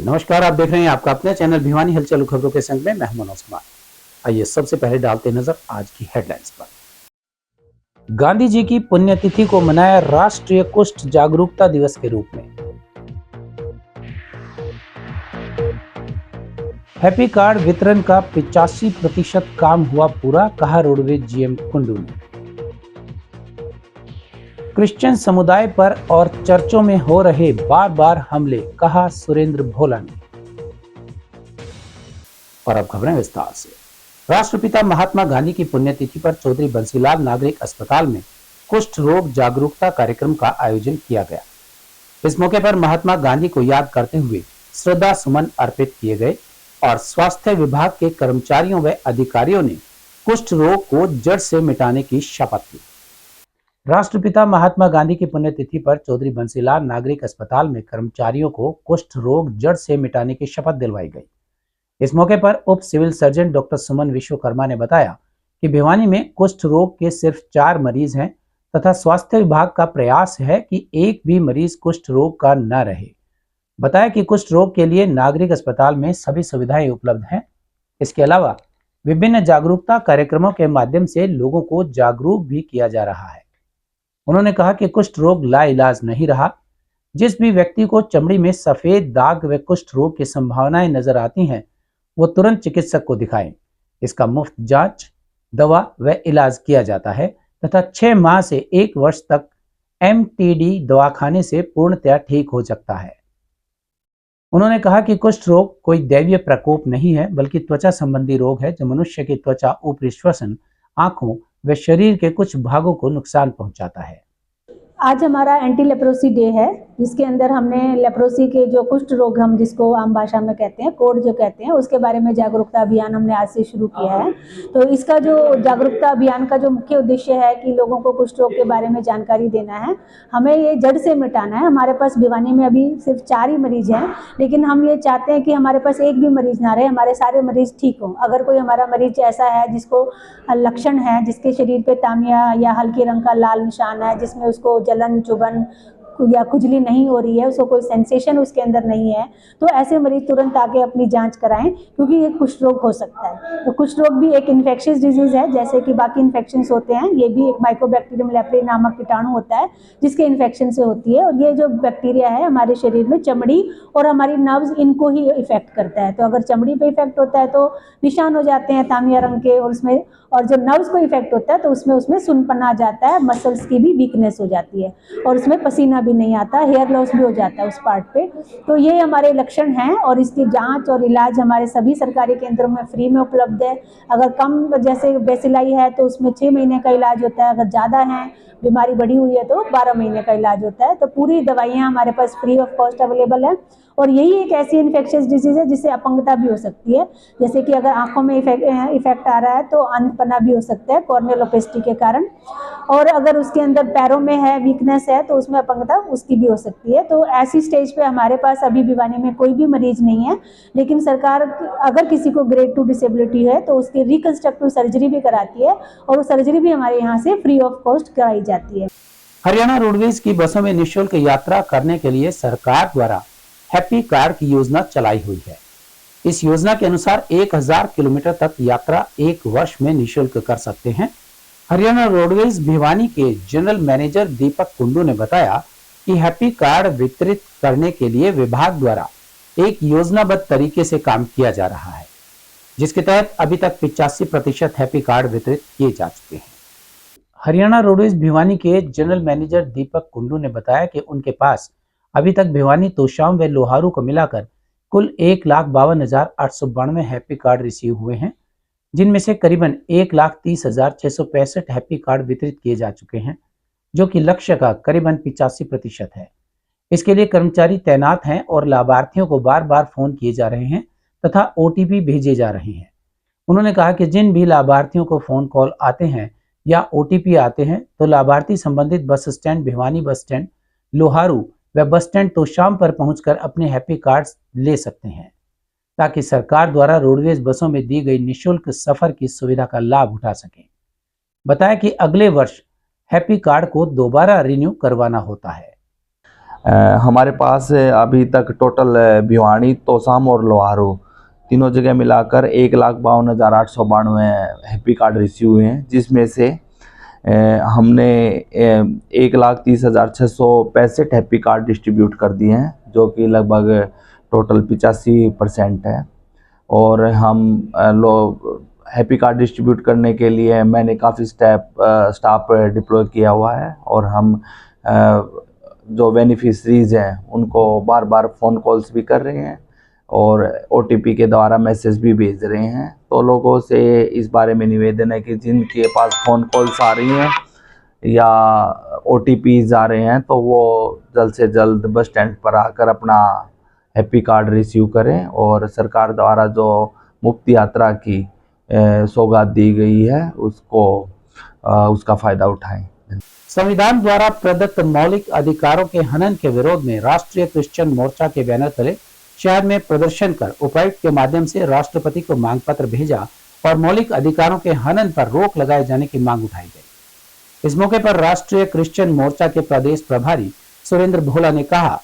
नमस्कार, आप देख रहे हैं आपका अपना चैनल भिवानी हलचल खबरों के संग में मैं मनोज कुमार। आइए सबसे पहले डालते नजर आज की हेडलाइंस पर। गांधी जी की पुण्यतिथि को मनाया राष्ट्रीय कुष्ठ जागरूकता दिवस के रूप में। हैप्पी कार्ड वितरण का 85% काम हुआ पूरा, कहा रोडवेज जीएम कुंडू ने। क्रिश्चियन समुदाय पर और चर्चों में हो रहे बार बार हमले, कहा सुरेंद्र भोला ने। और अब खबरें विस्तार से। राष्ट्रपिता महात्मा गांधी की पुण्यतिथि पर चौधरी बंसीलाल नागरिक अस्पताल में कुष्ठ रोग जागरूकता कार्यक्रम का आयोजन किया गया। इस मौके पर महात्मा गांधी को याद करते हुए श्रद्धा सुमन अर्पित किए गए और स्वास्थ्य विभाग के कर्मचारियों व अधिकारियों ने कुष्ठ रोग को जड़ से मिटाने की शपथ ली। राष्ट्रपिता महात्मा गांधी की पुण्यतिथि पर चौधरी बंसीलाल नागरिक अस्पताल में कर्मचारियों को कुष्ठ रोग जड़ से मिटाने की शपथ दिलवाई गई। इस मौके पर उप सिविल सर्जन डॉक्टर सुमन विश्वकर्मा ने बताया कि भिवानी में कुष्ठ रोग के सिर्फ 4 मरीज हैं तथा स्वास्थ्य विभाग का प्रयास है कि एक भी मरीज कुष्ठ रोग का न रहे। बताया कि कुष्ठ रोग के लिए नागरिक अस्पताल में सभी सुविधाएं उपलब्ध हैं। इसके अलावा विभिन्न जागरूकता कार्यक्रमों के माध्यम से लोगों को जागरूक भी किया जा रहा है। उन्होंने कहा कि कुष्ठ रोग लाइलाज नहीं रहा। जिस भी व्यक्ति को चमड़ी में सफेद दाग व कुष्ठ रोग की संभावनाएं नजर आती हैं, वो तुरंत चिकित्सक को दिखाएं। इसका मुफ्त जांच, दवा व इलाज किया जाता है तथा 6 माह से 1 वर्ष तक एमटीडी दवाखाने से पूर्णतया ठीक हो सकता है। उन्होंने कहा कि कुष्ठ रोग कोई दैवीय प्रकोप नहीं है, बल्कि त्वचा संबंधी रोग है जो मनुष्य की त्वचा, ऊपरी श्वसन, आंखों व शरीर के कुछ भागों को नुकसान पहुंचाता है। आज हमारा एंटी लेप्रोसी डे है, जिसके अंदर हमने लेप्रोसी के जो कुष्ठ रोग हम जिसको आम भाषा में कहते हैं, कोढ़ जो कहते हैं, उसके बारे में जागरूकता अभियान हमने आज से शुरू किया है। तो इसका जो जागरूकता अभियान का जो मुख्य उद्देश्य है कि लोगों को कुष्ठ रोग के बारे में जानकारी देना है, हमें ये जड़ से मिटाना है। हमारे पास भिवानी में अभी सिर्फ 4 ही मरीज हैं, लेकिन हम ये चाहते हैं कि हमारे पास एक भी मरीज ना रहे, हमारे सारे मरीज ठीक हों। अगर कोई हमारा मरीज ऐसा है जिसको लक्षण है, जिसके शरीर पे तामिया या हल्के रंग का लाल निशान है, जिसमें उसको जलन, चुभन या खुजली नहीं हो रही है, उसको कोई सेंसेशन उसके अंदर नहीं है, तो ऐसे मरीज तुरंत आके अपनी जांच कराएं, क्योंकि ये कुष्ठ रोग हो सकता है। तो कुष्ठ रोग भी एक इन्फेक्शियस डिजीज है, जैसे कि बाकी इन्फेक्शंस होते हैं। ये भी एक माइकोबैक्टीरियम लेप्रे नामक कीटाणु होता है जिसके इन्फेक्शन से होती है। और ये जो बैक्टीरिया है हमारे शरीर में चमड़ी और हमारी नर्व्स, इनको ही इफेक्ट करता है। तो अगर चमड़ी पे इफेक्ट होता है तो निशान हो जाते हैं तामिया रंग के, और जो नर्व्स को इफेक्ट होता है तो उसमें सुनपन आ जाता है, मसल्स की भी वीकनेस हो जाती है और उसमें पसीना भी नहीं आता, हेयर लॉस भी हो जाता है उस पार्ट पे। तो ये हमारे लक्षण हैं और इसकी जांच और इलाज हमारे सभी सरकारी केंद्रों में फ्री में उपलब्ध है। अगर कम जैसे बेसिलाई है तो उसमें 6 महीने का इलाज होता है, अगर ज़्यादा है, बीमारी बढ़ी हुई है तो 12 महीने का इलाज होता है। तो पूरी दवाइयाँ हमारे पास फ्री ऑफ कॉस्ट अवेलेबल है। और यही एक ऐसी इन्फेक्शियस डिजीज है जिससे अपंगता भी हो सकती है, जैसे कि अगर आंखों में इफेक्ट आ रहा है तो अंधपना भी हो सकता है कॉर्नियल ओपेसिटी के कारण। और अगर उसके अंदर पैरों में है, वीकनेस है, तो उसमें अपंगता उसकी भी हो सकती है। तो ऐसी स्टेज पे हमारे पास अभी भिवानी में कोई भी मरीज नहीं है, लेकिन सरकार अगर किसी को ग्रेड 2 डिसेबिलिटी है तो उसकी रिकंस्ट्रक्टिव सर्जरी भी कराती है और वो सर्जरी भी हमारे यहाँ से फ्री ऑफ कॉस्ट कराई जाती है। हरियाणा रोडवेज की बसों में निःशुल्क यात्रा करने के लिए सरकार द्वारा हैप्पी कार्ड की योजना चलाई हुई है। इस योजना के अनुसार 1000 किलोमीटर तक यात्रा 1 वर्ष में निःशुल्क कर सकते हैं। हरियाणा रोडवेज भिवानी के जनरल मैनेजर दीपक कुंडू ने बताया कि हैप्पी कार्ड वितरित करने के लिए विभाग द्वारा एक योजनाबद्ध तरीके से काम किया जा रहा है, जिसके तहत अभी तक 85% हैप्पी कार्ड वितरित किए जा चुके हैं। हरियाणा रोडवेज भिवानी के जनरल मैनेजर दीपक कुंडू ने बताया कि उनके पास अभी तक भिवानी, तोशाम व लोहारू को मिलाकर कुल 1,52,892 हैप्पी कार्ड रिसीव हुए हैं, जिनमें से करीबन 1,30,665 हैप्पी कार्ड वितरित किए जा चुके हैं, जो कि लक्ष्य का करीबन 85% है। इसके लिए कर्मचारी तैनात हैं और लाभार्थियों को बार बार फोन किए जा रहे हैं तथा ओटीपी भेजे जा रहे हैं। उन्होंने कहा कि जिन भी लाभार्थियों को फोन कॉल आते हैं या ओटीपी आते हैं तो लाभार्थी संबंधित bus stand Bhiwani, bus stand Loharu व बस स्टैंड तोशाम पर पहुंचकर अपने हैप्पी कार्ड्स ले सकते हैं, ताकि सरकार द्वारा रोडवेज बसों में दी गई निःशुल्क सफर की सुविधा का लाभ उठा सकें। बताया कि अगले वर्ष हैप्पी कार्ड को दोबारा रिन्यू करवाना होता है। हमारे पास अभी तक टोटल भिवानी, तोसाम और लोहारू तीनों जगह मिलाकर 1,52,892 हैप्पी कार्ड रिसीव हुए हैं, जिसमें से हमने 1,30,665 हैप्पी कार्ड डिस्ट्रीब्यूट कर दिए हैं, जो कि लगभग टोटल 85% है। और हम लोग हैप्पी कार्ड डिस्ट्रीब्यूट करने के लिए मैंने काफ़ी स्टाफ डिप्लॉय किया हुआ है, और हम जो बेनिफिशरीज हैं उनको बार बार फ़ोन कॉल्स भी कर रहे हैं और OTP के द्वारा मैसेज भी भेज रहे हैं। तो लोगों से इस बारे में निवेदन है कि जिनके पास फ़ोन कॉल्स आ रही हैं या OTPs आ रहे हैं, तो वो जल्द से जल्द बस स्टैंड पर आकर अपना हैप्पी कार्ड रिसीव करें और सरकार द्वारा जो मुफ्त यात्रा की सौगात दी गई है उसका फ़ायदा उठाएं। संविधान द्वारा प्रदत्त मौलिक अधिकारों के हनन के विरोध में राष्ट्रीय क्रिश्चियन मोर्चा के बैनर तले शहर में प्रदर्शन कर उपायुक्त के माध्यम से राष्ट्रपति को मांग पत्र भेजा और मौलिक अधिकारों के हनन पर रोक लगाए जाने की मांग उठाई गई। इस मौके पर राष्ट्रीय क्रिश्चियन मोर्चा के प्रदेश प्रभारी सुरेंद्र भोला ने कहा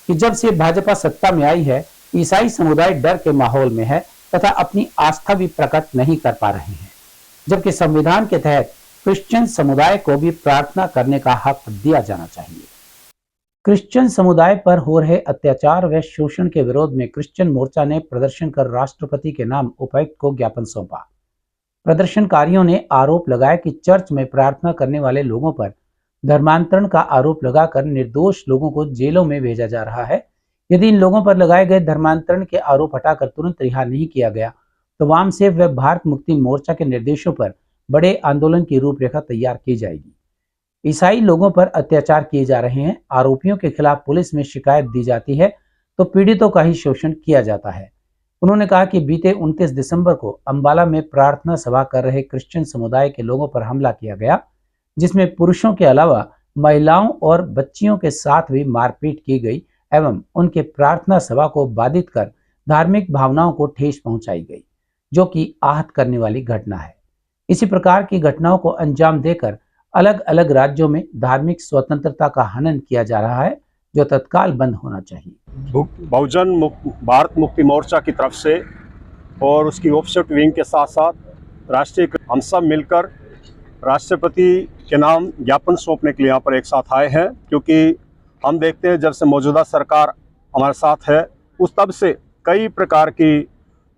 कि जब से भाजपा सत्ता में आई है, ईसाई समुदाय डर के माहौल में है तथा अपनी आस्था भी प्रकट नहीं कर पा रहे हैं, जबकि संविधान के तहत क्रिश्चियन समुदाय को भी प्रार्थना करने का हक दिया जाना चाहिए। क्रिश्चियन समुदाय पर हो रहे अत्याचार व शोषण के विरोध में क्रिश्चियन मोर्चा ने प्रदर्शन कर राष्ट्रपति के नाम उपायुक्त को ज्ञापन सौंपा। प्रदर्शनकारियों ने आरोप लगाया कि चर्च में प्रार्थना करने वाले लोगों पर धर्मांतरण का आरोप लगाकर निर्दोष लोगों को जेलों में भेजा जा रहा है। यदि इन लोगों पर लगाए गए धर्मांतरण के आरोप हटाकर तुरंत रिहा नहीं किया गया तो वामसेफ व भारत मुक्ति मोर्चा के निर्देशों पर बड़े आंदोलन की रूपरेखा तैयार की जाएगी। ईसाई लोगों पर अत्याचार किए जा रहे हैं, आरोपियों के खिलाफ पुलिस में शिकायत दी जाती है तो पीड़ितों का ही शोषण किया जाता है। उन्होंने कहा कि बीते 29 दिसंबर को अंबाला में प्रार्थना सभा कर रहे क्रिश्चियन समुदाय के लोगों पर हमला किया गया, जिसमें पुरुषों के अलावा महिलाओं और बच्चियों के साथ भी मारपीट की गई एवं उनके प्रार्थना सभा को बाधित कर धार्मिक भावनाओं को ठेस पहुंचाई गई, जो कि आहत करने वाली घटना है। इसी प्रकार की घटनाओं को अंजाम देकर अलग अलग राज्यों में धार्मिक स्वतंत्रता का हनन किया जा रहा है, जो तत्काल बंद होना चाहिए। बहुजन भारत मुक्ति मोर्चा की तरफ से और उसकी ऑफसेट विंग के साथ साथ राष्ट्रीय हम सब मिलकर राष्ट्रपति के नाम ज्ञापन सौंपने के लिए यहाँ पर एक साथ आए हैं, क्योंकि हम देखते हैं जब से मौजूदा सरकार हमारे साथ है उस तब से कई प्रकार की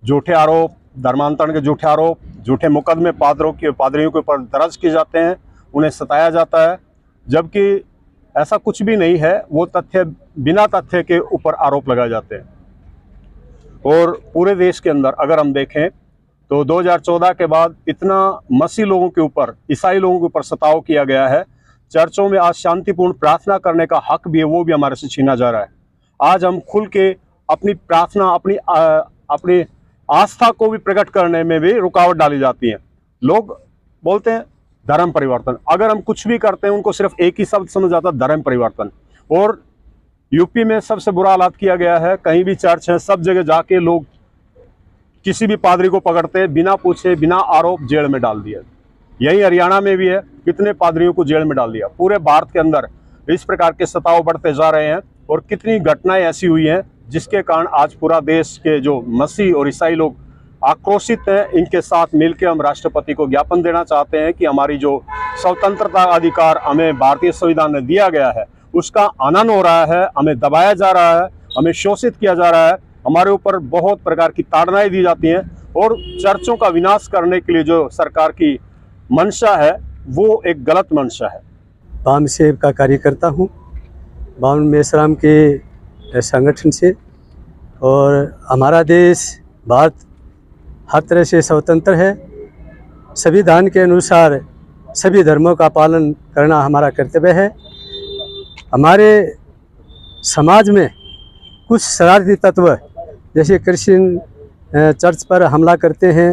झूठे आरोप, धर्मांतरण के झूठे आरोप, झूठे मुकदमे पादरियों के ऊपर दर्ज किए जाते हैं, उन्हें सताया जाता है, जबकि ऐसा कुछ भी नहीं है। वो बिना तथ्य के ऊपर आरोप लगाए जाते हैं। और पूरे देश के अंदर अगर हम देखें तो 2014 के बाद इतना मसीह लोगों के ऊपर, ईसाई लोगों के ऊपर सताव किया गया है। चर्चों में आज शांतिपूर्ण प्रार्थना करने का हक भी है, वो भी हमारे से छीना जा रहा है। आज हम खुल के अपनी प्रार्थना, अपनी आस्था को भी प्रकट करने में भी रुकावट डाली जाती है। लोग बोलते हैं धर्म परिवर्तन, अगर हम कुछ भी करते हैं उनको सिर्फ एक ही शब्द समझ आता है, धर्म परिवर्तन। और यूपी में सबसे बुरा हालात किया गया है, कहीं भी चर्च है सब जगह जाके लोग किसी भी पादरी को पकड़ते बिना पूछे, बिना आरोप जेल में डाल दिया। यही हरियाणा में भी है, कितने पादरियों को जेल में डाल दिया। पूरे भारत के अंदर इस प्रकार के सताव बढ़ते जा रहे हैं और कितनी घटनाएं ऐसी हुई हैं जिसके कारण आज पूरा देश के जो मसीह और ईसाई लोग आक्रोशित हैं। इनके साथ मिलकर हम राष्ट्रपति को ज्ञापन देना चाहते हैं कि हमारी जो स्वतंत्रता अधिकार हमें भारतीय संविधान ने दिया गया है उसका हनन हो रहा है, हमें दबाया जा रहा है, हमें शोषित किया जा रहा है, हमारे ऊपर बहुत प्रकार की ताड़नाएं दी जाती हैं और चर्चों का विनाश करने के लिए जो सरकार की मंशा है वो एक गलत मंशा है। वामसेव का कार्यकर्ता हूँ, बावन मेसराम के संगठन से, और हमारा देश भारत हर तरह से स्वतंत्र है। संविधान के अनुसार सभी धर्मों का पालन करना हमारा कर्तव्य है। हमारे समाज में कुछ शरारती तत्व जैसे क्रिश्चियन चर्च पर हमला करते हैं,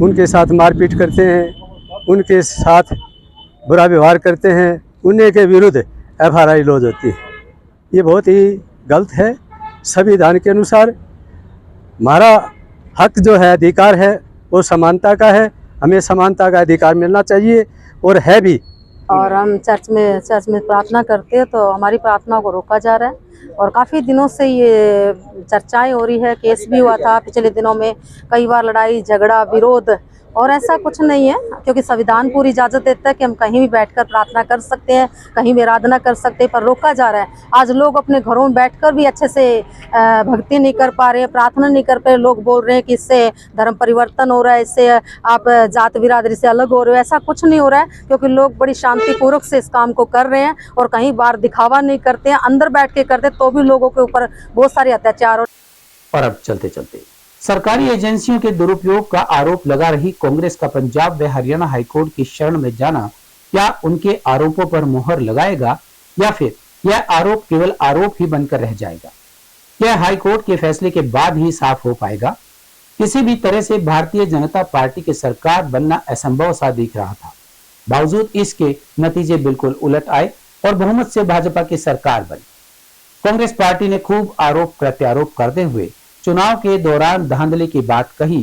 उनके साथ मारपीट करते हैं, उनके साथ बुरा व्यवहार करते हैं, उन्हीं के विरुद्ध FRI लॉन्च होती है। ये बहुत ही गलत है। संविधान के अनुसार हमारा हक जो है, अधिकार है, वो समानता का है। हमें समानता का अधिकार मिलना चाहिए और है भी। और हम चर्च में प्रार्थना करते हैं, तो हमारी प्रार्थना को रोका जा रहा है। और काफ़ी दिनों से ये चर्चाएं हो रही है, केस भी हुआ था पिछले दिनों में, कई बार लड़ाई झगड़ा विरोध, और ऐसा कुछ नहीं है, क्योंकि संविधान पूरी इजाज़त देता है कि हम कहीं भी बैठकर प्रार्थना कर सकते हैं, कहीं भी आराधना कर सकते हैं, पर रोका जा रहा है। आज लोग अपने घरों में बैठकर भी अच्छे से भक्ति नहीं कर पा रहे हैं, प्रार्थना नहीं कर पा रहे। लोग बोल रहे हैं कि इससे धर्म परिवर्तन हो रहा है, इससे आप जात बिरादरी से अलग हो रहे हो। ऐसा कुछ नहीं हो रहा है, क्योंकि लोग बड़ी शांतिपूर्वक से इस काम को कर रहे हैं और कहीं बाहर दिखावा नहीं करते हैं, अंदर बैठ के करते, तो भी लोगों के ऊपर बहुत सारे अत्याचार। और अब चलते चलते सरकारी एजेंसियों के दुरुपयोग का आरोप लगा रही कांग्रेस का पंजाब व हरियाणा हाईकोर्ट की शरण में जाना क्या उनके आरोपों पर मुहर लगाएगा, या फिर यह आरोप केवल आरोप ही बनकर रह जाएगा? यह हाईकोर्ट के फैसले के बाद ही साफ हो पाएगा। किसी भी तरह से भारतीय जनता पार्टी की सरकार बनना असंभव सा दिख रहा था, बावजूद इसके नतीजे बिल्कुल उलट आए और बहुमत से भाजपा की सरकार बनी। कांग्रेस पार्टी ने खूब आरोप प्रत्यारोप करते हुए चुनाव के दौरान धांधली की बात कही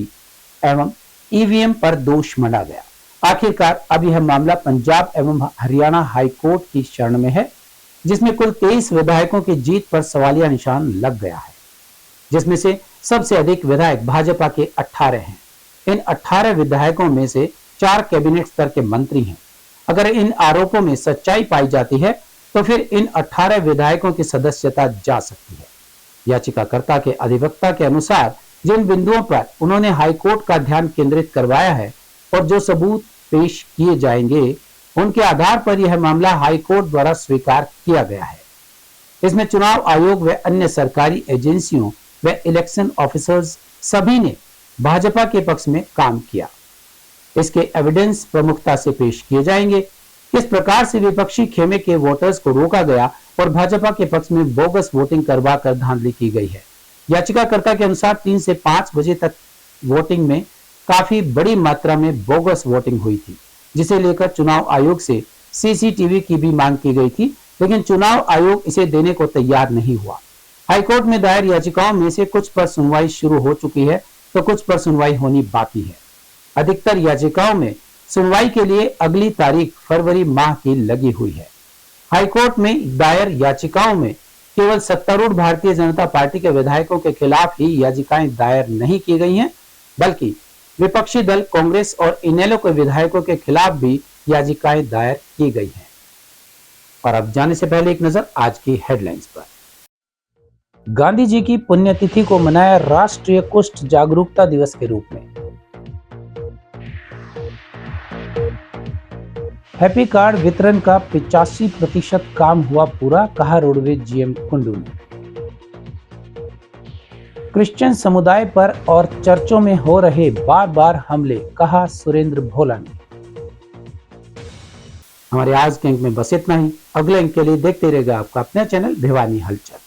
एवं ईवीएम पर दोष मंडा गया। आखिरकार अब यह मामला पंजाब एवं हरियाणा हाईकोर्ट की शरण में है, जिसमें कुल 23 विधायकों की जीत पर सवालिया निशान लग गया है, जिसमें से सबसे अधिक विधायक भाजपा के 18 हैं। इन 18 विधायकों में से 4 कैबिनेट स्तर के मंत्री हैं। अगर इन आरोपों में सच्चाई पाई जाती है तो फिर इन 18 विधायकों की सदस्यता जा सकती है। याचिकाकर्ता के अधिवक्ता के अनुसार जिन बिंदुओं पर उन्होंने हाईकोर्ट का ध्यान केंद्रित करवाया है और जो सबूत पेश किए जाएंगे, उनके आधार पर यह मामला हाईकोर्ट द्वारा स्वीकार किया गया है। इसमें चुनाव आयोग व अन्य सरकारी एजेंसियों व इलेक्शन ऑफिसर्स सभी ने भाजपा के पक्ष में काम किया। इसके एविडेंस प्रमुखता से पेश किए जाएंगे। किस प्रकार से विपक्षी खेमे के वोटर्स को रोका गया और भाजपा के पक्ष में बोगस वोटिंग करवाकर धांधली की गई है। याचिकाकर्ता के अनुसार 3 से 5 बजे तक वोटिंग में काफी बड़ी मात्रा में बोगस वोटिंग हुई थी, जिसे लेकर चुनाव आयोग से सीसीटीवी की भी मांग की गई थी, लेकिन चुनाव आयोग इसे देने को तैयार नहीं हुआ। हाईकोर्ट में दायर याचिकाओं में से कुछ पर सुनवाई शुरू हो चुकी है तो कुछ पर सुनवाई होनी बाकी है। अधिकतर याचिकाओं में सुनवाई के लिए अगली तारीख फरवरी माह की लगी हुई है। हाईकोर्ट में दायर याचिकाओं में केवल सत्तारूढ़ भारतीय जनता पार्टी के विधायकों के खिलाफ ही याचिकाएं दायर नहीं की गई हैं, बल्कि विपक्षी दल कांग्रेस और इनेलो के विधायकों के खिलाफ भी याचिकाएं दायर की गई हैं। और अब जाने से पहले एक नजर आज की हेडलाइंस पर। गांधी जी की पुण्यतिथि को मनाया राष्ट्रीय कुष्ठ जागरूकता दिवस के रूप में। हैप्पी कार्ड वितरण का 85% काम हुआ पूरा, कहा रोडवेज जीएम कुंडू ने। क्रिश्चियन समुदाय पर और चर्चों में हो रहे बार बार हमले, कहा सुरेंद्र भोला ने। हमारे आज के अंक में बस इतना ही। अगले अंक के लिए देखते रहिएगा आपका अपना चैनल भिवानी हलचल।